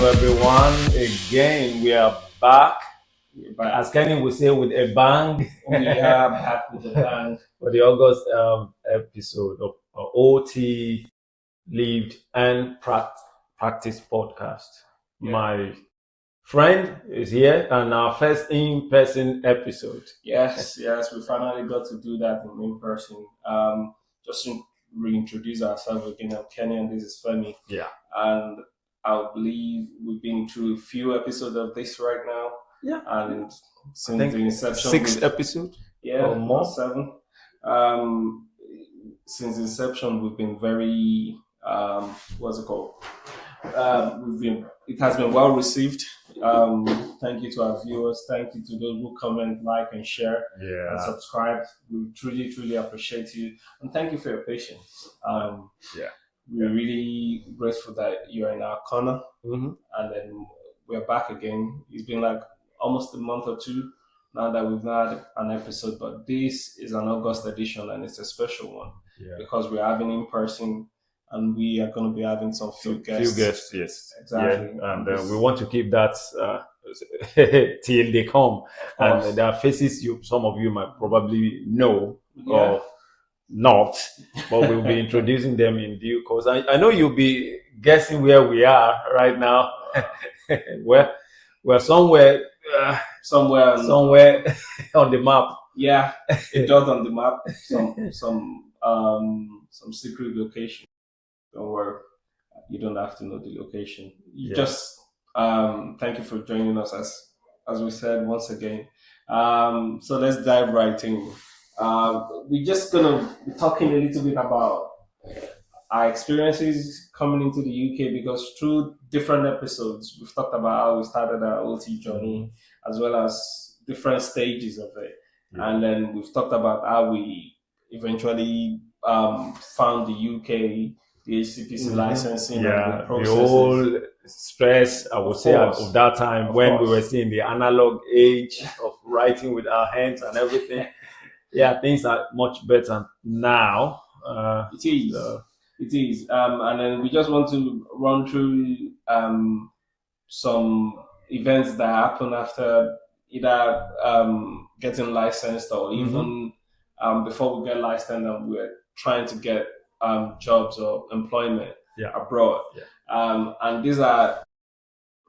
everyone. Again, we are back. As Kenny would say, with a bang. We are back with a bang. For the August episode of OT Lived and Practice podcast. Yeah. My friend is here and our first in-person episode. Yes, we finally got to do that in person. Just to reintroduce ourselves again. I'm Kenny and this is Femi. Yeah. And I believe we've been through a few episodes of this right now. Yeah. And since I think the inception, six episodes. Yeah, or more. 7. Since inception, we've been very what's it called? It has been well received. Thank you to our viewers. Thank you to those who comment, like, and share, and subscribe. We truly, truly appreciate you, and thank you for your patience. We're really grateful that you're in our corner, and then we're back again. It's been like almost a month or two now that we've had an episode, but this is an August edition, and it's a special one because we're having in person. And we are going to be having some few guests. Yes. Exactly. Yeah. And we want to keep that till they come. And there are faces some of you might probably know or not, but we'll be introducing them in due course. I know you'll be guessing where we are right now. We're somewhere on the map. Yeah, a dot on the map. Some secret location. Don't worry, you don't have to know the location. Just thank you for joining us as we said once again. So let's dive right in. We're just gonna be talking a little bit about our experiences coming into the UK because through different episodes we've talked about how we started our OT journey as well as different stages of it, and then we've talked about how we eventually found the UK. The HCPC licensing, the whole stress, I would say, of that time when we were seeing the analog age of writing with our hands and everything. Things are much better now. It is. And then we just want to run through some events that happen after either getting licensed or even before we get licensed and we're trying to get jobs or employment abroad. And these are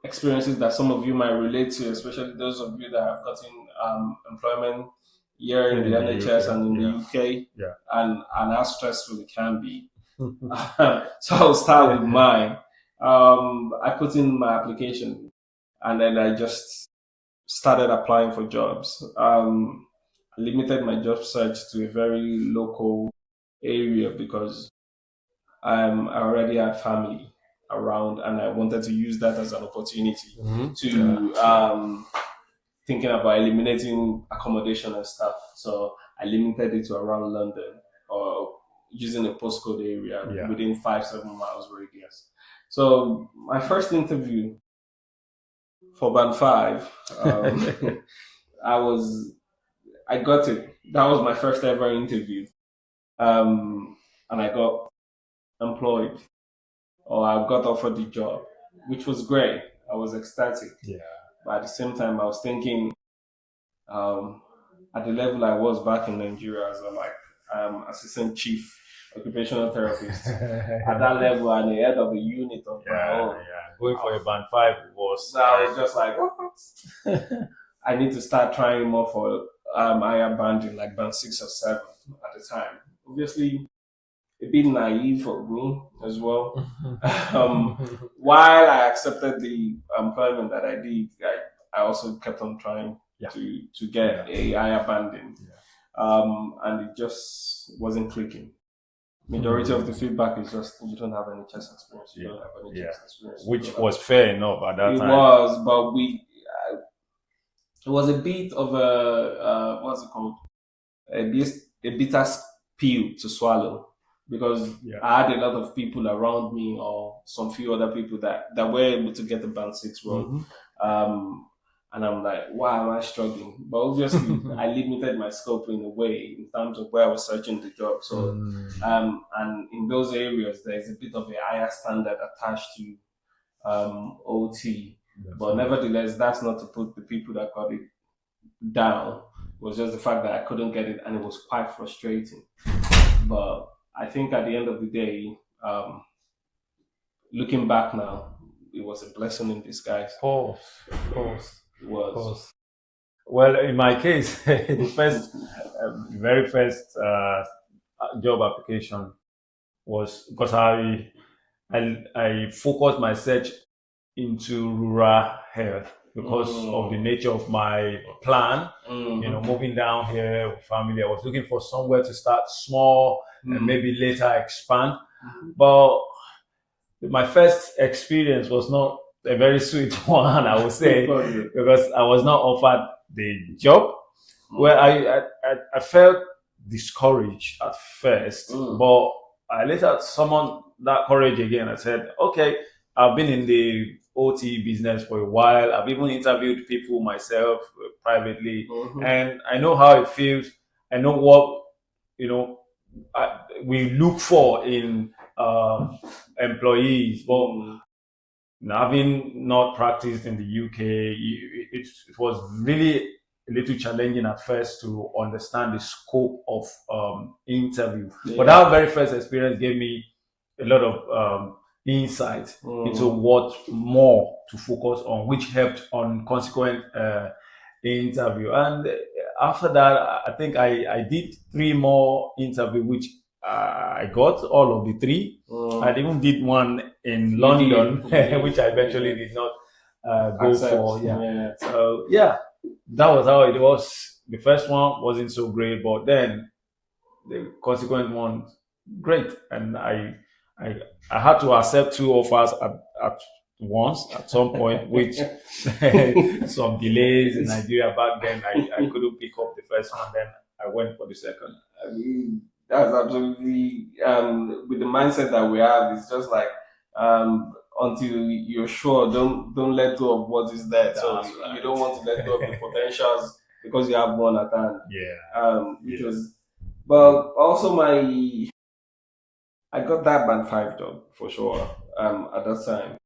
experiences that some of you might relate to, especially those of you that have gotten employment here in the NHS and in the UK, and how stressful it can be. So I'll start with mine. I put in my application and then I just started applying for jobs. I limited my job search to a very local area because I already had family around and I wanted to use that as an opportunity to thinking about eliminating accommodation and stuff. So I limited it to around London or using a postcode area within 5-7 miles radius. So my first interview for Band 5, I got it. That was my first ever interview. And I got employed or I got offered the job, which was great. I was ecstatic. But at the same time, I was thinking at the level I was back in Nigeria as a assistant chief occupational therapist. At that level, I'm the head of a unit of my own. Going for a Band 5 was... So I was just like, what? I need to start trying more for higher banding, like Band 6 or 7 at the time. Obviously, a bit naive for me as well. While I accepted the employment that I did, I also kept on trying to get a higher banding. And it just wasn't clicking. Majority of the feedback is just you don't have any chest experience. You don't have any chest experience. Which was fair enough at that time. It was, but it was a bit of a what's it called? A bitter pill to swallow because I had a lot of people around me or some few other people that were able to get the Band 6 role. And I'm like, why am I struggling? But obviously, I limited my scope in a way in terms of where I was searching the job. So, and in those areas, there's a bit of a higher standard attached to OT. But nevertheless, that's not to put the people that got it down. It was just the fact that I couldn't get it, and it was quite frustrating. But I think at the end of the day, looking back now, it was a blessing in disguise. Of course, of course, It of was. course. Well, in my case, the very first job application was because I focused my search into rural health because of the nature of my plan. Moving down here with family, I was looking for somewhere to start small and maybe later expand. But my first experience was not a very sweet one, I would say, because I was not offered the job. Well, I felt discouraged at first, but I later summoned that courage again. I said, okay, I've been in the OT business for a while. I've even interviewed people myself privately, and I know how it feels. I know what you know we look for in employees. But having not practiced in the UK, it was really a little challenging at first to understand the scope of interview. But that very first experience gave me a lot of insight into what more to focus on, which helped on consequent interview. And after that, I think I did three more interview, which I got all of the three. I even did one in London, which I eventually did not go for. Yeah. So that was how it was. The first one wasn't so great, but then the consequent one, great. And I, I had to accept two offers at once at some point, which some delays in Nigeria back then. I couldn't pick up the first one. Then I went for the second. I mean, that's absolutely with the mindset that we have. It's just like until you're sure, don't let go of what is there. So you don't want to let go of the potentials because you have one at hand. Which was, but also I got that band five job for sure at that time.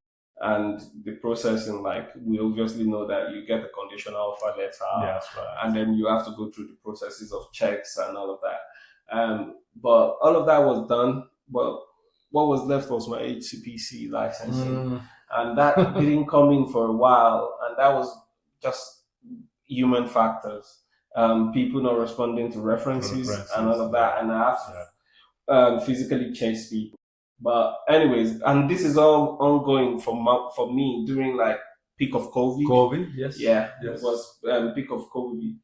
And the processing, like we obviously know that you get a conditional offer letter, That's right. and then you have to go through the processes of checks and all of that. But all of that was done. But what was left was my HCPC licensing, and that didn't come in for a while, and that was just human factors. People not responding to references and all of that, and I have to physically chase people. But anyways, and this is all ongoing for me during like peak of COVID. COVID, yes. Yeah, it was peak of COVID.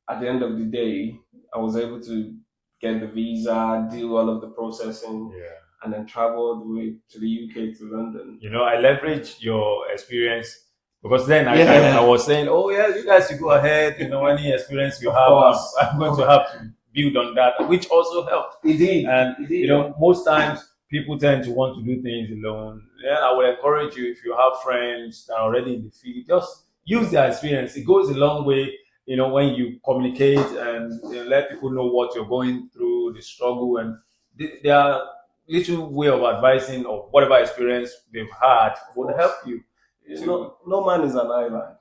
At the end of the day, I was able to get the visa, do all of the processing, and then travel all the way to the UK to London. I leveraged your experience because then I was saying, oh yeah, you guys should go ahead. Any experience you have, I'm going to have to build on that, which also helped. It did. And It did. most times people tend to want to do things alone. Yeah, I would encourage you, if you have friends that are already in the field, just use their experience. It goes a long way. When you communicate and let people know what you're going through, the struggle, and there are little way of advising or whatever experience they've had would help you. No man is an island.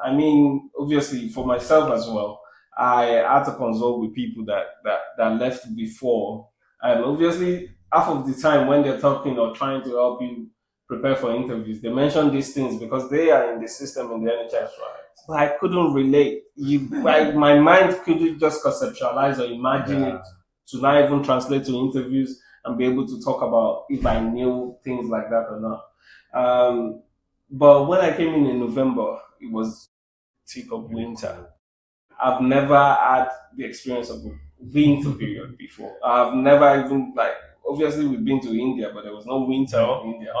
I mean, obviously, for myself as well, I had to consult with people that left before. And obviously, half of the time when they're talking or trying to help you prepare for interviews, they mention these things because they are in the system in the NHS. But I couldn't relate. My mind couldn't just conceptualize or imagine it to not even translate to interviews and be able to talk about if I knew things like that or not. But when I came in November, it was thick of winter. I've never had the experience of a winter period before. I've never even obviously we've been to India, but there was no winter in India.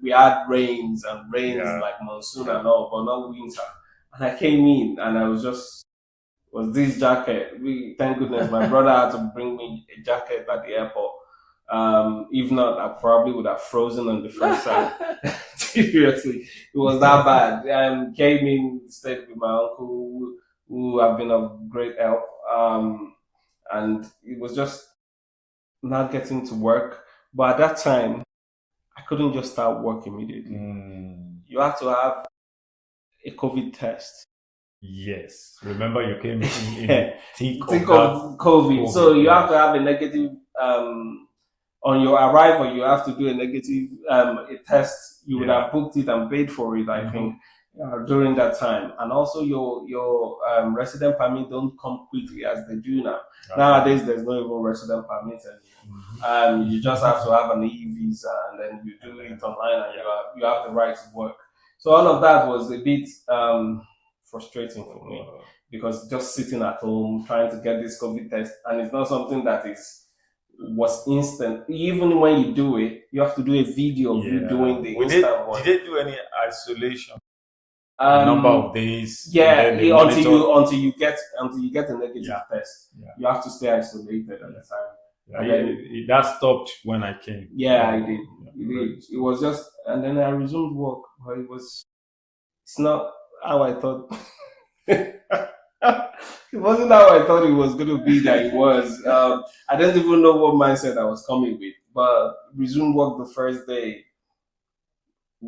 We had rains like monsoon and all, but not winter. And I came in and I was this jacket. Thank goodness my brother had to bring me a jacket at the airport. If not, I probably would have frozen on the first time. Seriously, it was that bad. Came in, stayed with my uncle, who have been of great help. And it was just not getting to work. But at that time, I couldn't just start work immediately. You have to have a COVID test. Yes. Remember, you came in the thick Think of of COVID. So you have to have a negative on your arrival. You have to do a negative a test. You would have booked it and paid for it, I think, during that time. And also your resident permit don't come quickly as they do now. Nowadays, there's no even resident permit anymore. You just have to have an e-visa, and then you do it online, and you have the right to work. So all of that was a bit frustrating for me, because just sitting at home trying to get this COVID test, and it's not something that was instant. Even when you do it, you have to do a video of you doing the instant one. Did they do any isolation? Number of days. Yeah, until you get a negative test, you have to stay isolated at the time. Yeah, and then, that stopped when I came. Yeah, I did. It was just, and then I resumed work, but it's not how I thought. It wasn't how I thought it was going to be that it was. I don't even know what mindset I was coming with, but resumed work the first day. The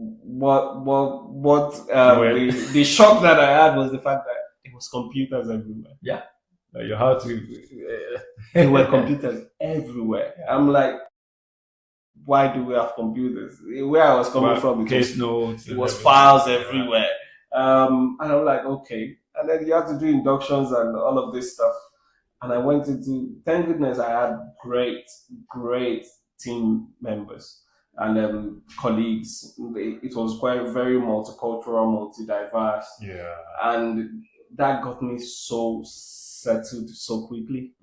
shock that I had was the fact that it was computers everywhere. Yeah. You had to. There were computers everywhere. I'm like, why do we have computers? Where I was coming from, case notes. It was files everywhere. And I'm like, okay. And then you have to do inductions and all of this stuff. And I went into, thank goodness I had great team members and colleagues. It was quite very multicultural, multi-diverse. Yeah. And that got me so settled so quickly,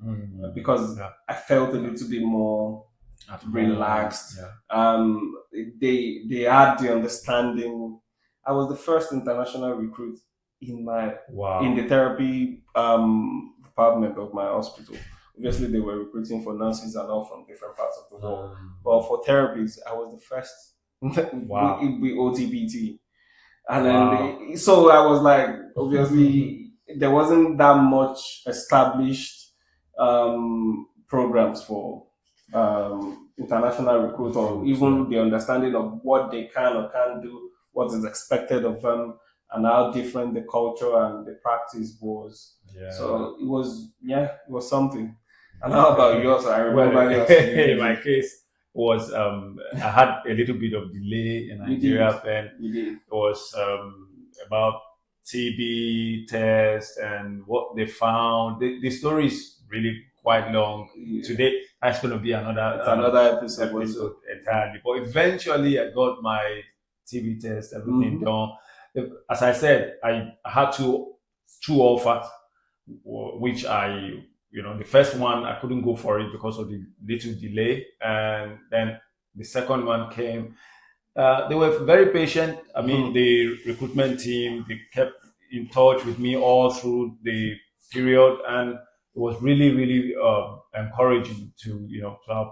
because I felt a little bit more relaxed. They had the understanding. I was the first international recruit in the therapy department of my hospital. Obviously, they were recruiting for nurses and all from different parts of the world. But for therapies, I was the first. Wow. With OTBT. And then, so I was like, obviously, there wasn't that much established programs for international recruit, or even the understanding of what they can or can't do, what is expected of them, and how different the culture and the practice was. Yeah. So it was something. And how about yours? I remember yours. In my case was I had a little bit of delay in Nigeria, and it was about TB test and what they found. The story is really quite long. Today that's going to be another episode entirely. But eventually, I got my TB test, everything done. As I said, I had two offers, which the first one I couldn't go for it because of the little delay, and then the second one came. They were very patient. I mean, the recruitment team, they kept in touch with me all through the period, and it was really, really encouraging to have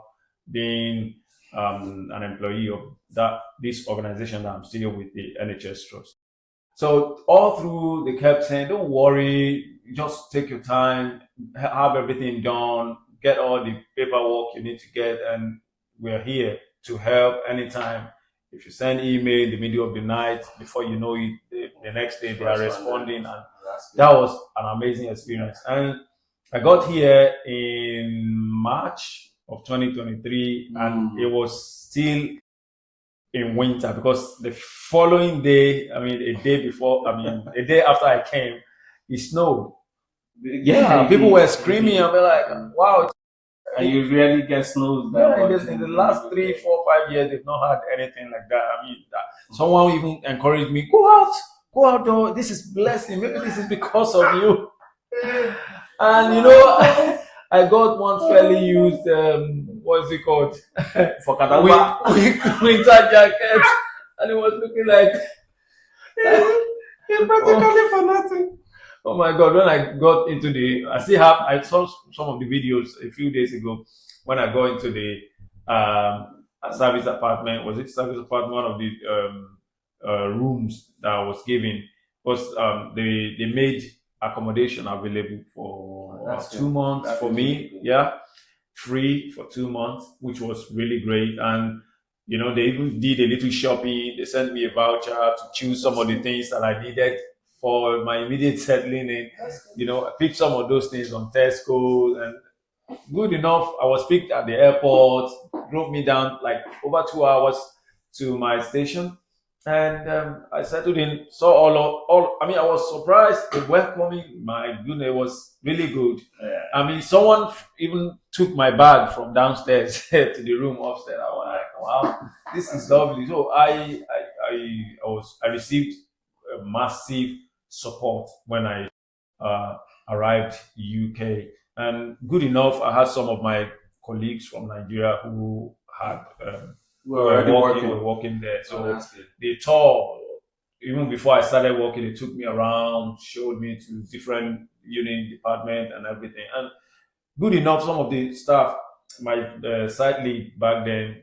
been an employee of this organization that I'm still with, the NHS Trust. So all through, they kept saying, "Don't worry, just take your time, have everything done, get all the paperwork you need to get, and we're here to help anytime. If you send email in the middle of the night, before you know it, the next day they are responding." And that was an amazing experience. And I got here in March of 2023, and it was still in winter, because the following day, a day after I came, it snowed. Yeah, people were screaming and we're like, wow. And you really get snows. In the last 3, 4, 5 years, they've not had anything like that. I mean, someone even encouraged me, go out, though. This is blessing. Maybe this is because of you. And I got one fairly used, what's it called? For Kadamba. Winter jacket. And it was looking like practically for nothing. Oh my God, when I got into I saw some of the videos a few days ago when I got into the service apartment. Was it service apartment? One of the rooms that I was given was they made accommodation available for 2 months for me. Free for 2 months, which was really great. And They even did a little shopping. They sent me a voucher to choose some of the things that I needed for my immediate settling in. I picked some of those things on Tesco, and good enough. I was picked at the airport, drove me down like over 2 hours to my station, and I settled in. Saw all. I mean, I was surprised. The welcoming, my goodness, was really good. Yeah. I mean, someone even took my bag from downstairs to the room upstairs. I was like, wow, this is lovely. So I received a massive support when I uh, arrived UK. And good enough, I had some of my colleagues from Nigeria who had We're already working. were working there. So that's good. they tour. Even before I started working, they took me around, showed me to different unit department and everything. And good enough, some of the staff, my site lead back then,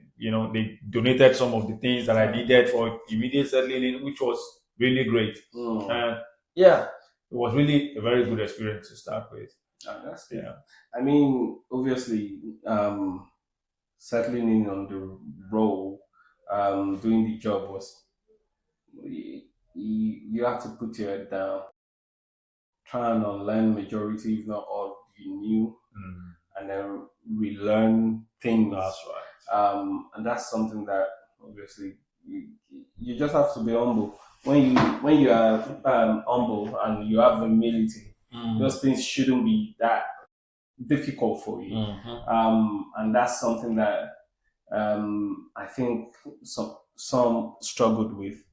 they donated some of the things that I needed for immediate settling in, which was really great. And yeah, it was really a very good experience to start with. That's good. Yeah. I mean, obviously, settling in on the role, doing the job was you have to put your head down, try and unlearn majority, if not all you knew, and then relearn things. That's right. And that's something that obviously you just have to be humble. When you are humble and you have humility, those things shouldn't be that difficult for you. And that's something that I think some struggled with.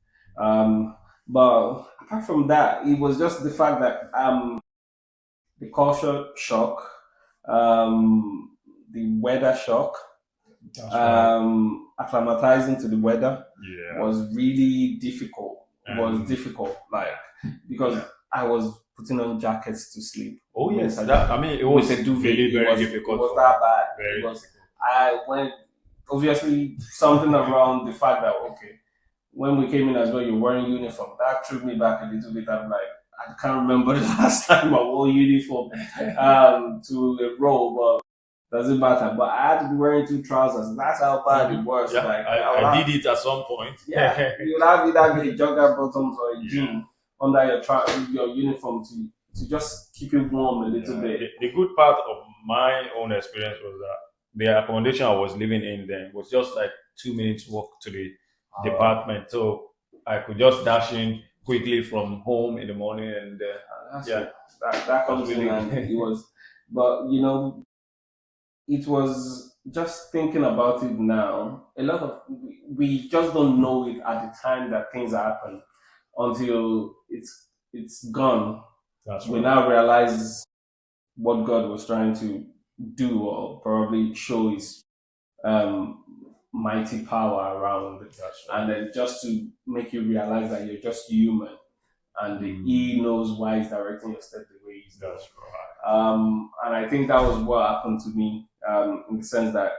But apart from that, it was just the fact that the culture shock, the weather shock, That's right. acclimatizing to the weather Yeah. was really difficult. It was difficult, like because I was putting on jackets to sleep. Oh yes, Winter that I mean it was with a duvet. really very it was, difficult. It was for that me. bad. Very It was. difficult. I went obviously something around the fact that okay, when we came in as well, you're wearing uniform. That threw me back a little bit. I'm like, I can't remember the last time I wore uniform to a role, but doesn't matter. But I had to be wearing two trousers. That's how bad it was. Yeah, Like I did it at some point. yeah, you'll have either a jogger bottoms or a jean under your uniform to just keep it warm a little bit. The good part of my own experience was that the accommodation I was living in then was just like 2 minutes walk to the department, so I could just dash in quickly from home in the morning, and that comes really in, and it was. But it was just thinking about it now. A lot of we just don't know it at the time that things happen until it's gone. That's We right. now realize what God was trying to do, or probably show His um, mighty power around, That's right. and then just to make you realize that you're just human, and He knows why He's directing your step the way He's doing. That's right. And I think that was what happened to me, in the sense that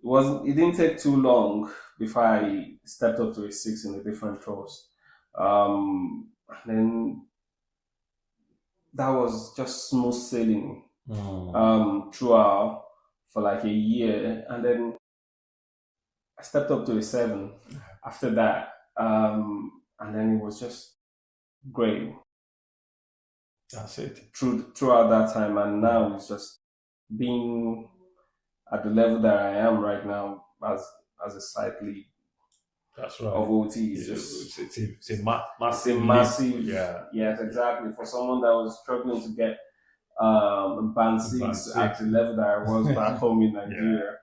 it didn't take too long before I stepped up to a six in a different course. And then that was just smooth sailing throughout for like a year, and then I stepped up to a seven after that, and then it was just great That's it. throughout that time, and now it's just being at the level that I am right now as a site lead. That's right. Of OT is It's, just it's a massive, massive. yes, exactly. For someone that was struggling to get band six at the level that I was back home in Nigeria,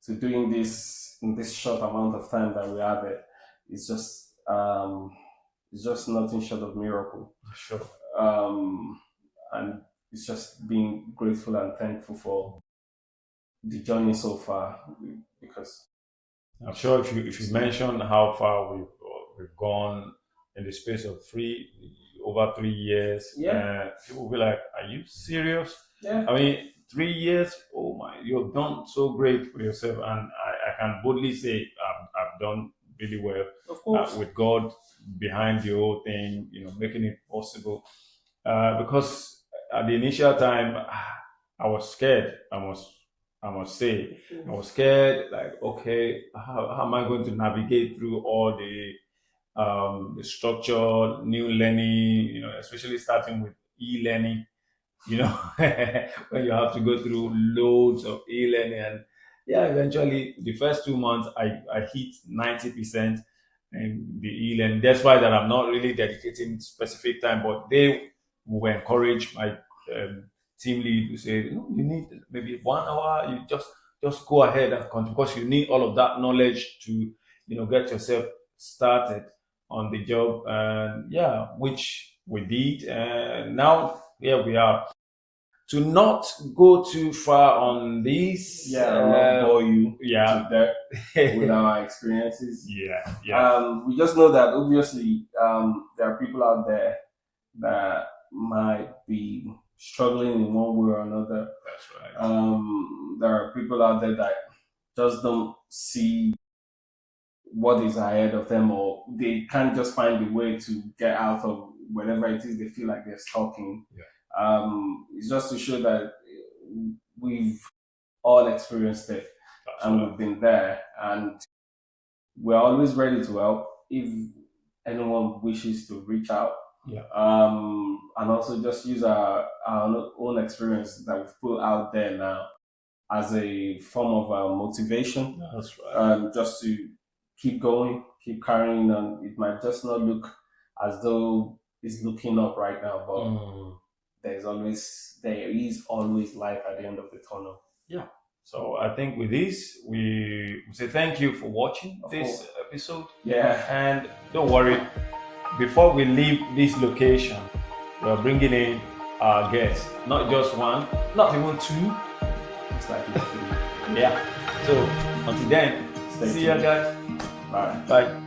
to doing this in this short amount of time that we have it, it's just nothing short of miracle. Sure. And it's just being grateful and thankful for the journey so far, because I'm sure if you mention how far we've gone in the space of over 3 years, people will be like, "Are you serious?" Yeah. I mean, 3 years. Oh my, you've done so great for yourself, and I can boldly say I've done really well. Of course. With God behind the whole thing, making it possible. Because at the initial time, I was scared. I was I must say. I was scared, like, okay, how am I going to navigate through all the structure, new learning, especially starting with e-learning, when you have to go through loads of e-learning. And yeah, eventually the first 2 months I hit 90% in the e-learning. That's why that I'm not really dedicating specific time, but they will encourage my um, team lead to say, no, you need maybe 1 hour, you just go ahead and continue, because you need all of that knowledge to get yourself started on the job. And yeah, which we did, and now here we are. To not go too far on this, I'll not bore you yeah, to death with our experiences. yeah. We just know that obviously there are people out there that might be struggling in one way or another. That's right. There are people out there that just don't see what is ahead of them, or they can't just find a way to get out of whatever it is they feel like they're stuck in. It's just to show that we've all experienced it. That's And right. we've been there, and we're always ready to help if anyone wishes to reach out. And also just use our own experience that we've put out there now as a form of motivation. That's right. Just to keep going, keep carrying on. It might just not look as though it's looking up right now, but there is always light at the end of the tunnel. Yeah. So I think with this, we say thank you for watching this episode. Yeah. And don't worry, before we leave this location, we're bringing in our guests. Not just one, not even two. It's like it's Yeah. So until then, see you guys. Bye. Bye.